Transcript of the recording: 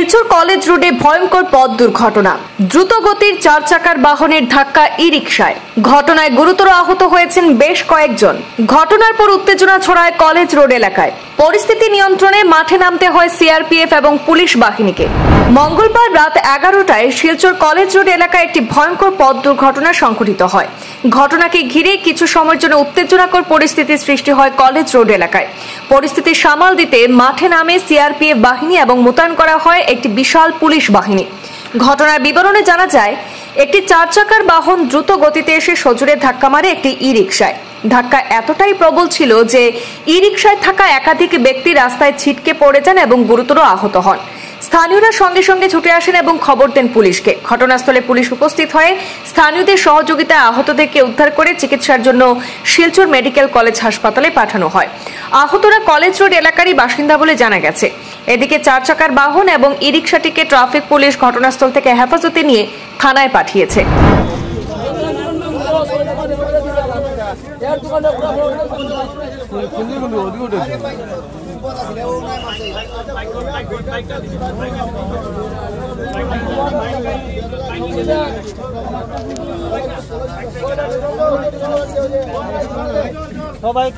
Silchar college রোডে ভয়ঙ্কর পথ দুর্ঘটনা। দ্রুত গতির 4 চাকার বাহনের ধাক্কা ই-রিকশায়। ঘটনায় গুরুতর আহত হয়েছেন বেশ কয়েকজন। ঘটনার পর উত্তেজনা ছড়ায় কলেজ রোড এলাকায়। পরিস্থিতি নিয়ন্ত্রণে মাঠে নামতে হয় সিআরপিএফ এবং পুলিশ বাহিনীকে। মঙ্গলবার রাত 11টায় শিলচর কলেজ রোড এলাকায় একটি ভয়ঙ্কর পথ দুর্ঘটনা সংঘটিত হয়। ঘটনাকে ঘিরে কিছু সময়ের জন্য উত্তেজনাকর পরিস্থিতির সৃষ্টি হয় কলেজ রোড এলাকায়। পরিস্থিতি সামাল দিতে মাঠে নামে সিআরপিএফ বাহিনী এবং মোতায়েন করা হয় একটি বিশাল পুলিশ বাহিনী। ঘটনার বিবরণে জানা যায়, একটি 4 চাকার বাহন দ্রুত গতিতে এসে সজোরে ধাক্কা মারে একটি ই-রিকশায়। ধাক্কা এতটাই প্রবল ছিল যে ই-রিকশায় থাকা একাধিক ব্যক্তি রাস্তায় ছিটকে পড়ে যান এবং গুরুতর আহত হন। স্থানীয়রা সঙ্গে সঙ্গে ছুটে আসেন এবং খবর দেন পুলিশকে। ঘটনাস্থলে পুলিশ উপস্থিত হয়ে স্থানীয়দের সহযোগিতায় আহতদেরকে উদ্ধার করে চিকিৎসার জন্য শিলচর মেডিকেল কলেজ হাসপাতালে পাঠানো হয়। আহতরা কলেজ রোড এলাকারই বাসিন্দা বলে জানা গেছে। এদিকে 4 চাকার বাহন এবং ই-রিকশাটিকে ট্রাফিক পুলিশ ঘটনাস্থল থেকে হেফাজতে নিয়ে থানায় পাঠিয়েছে। সবাই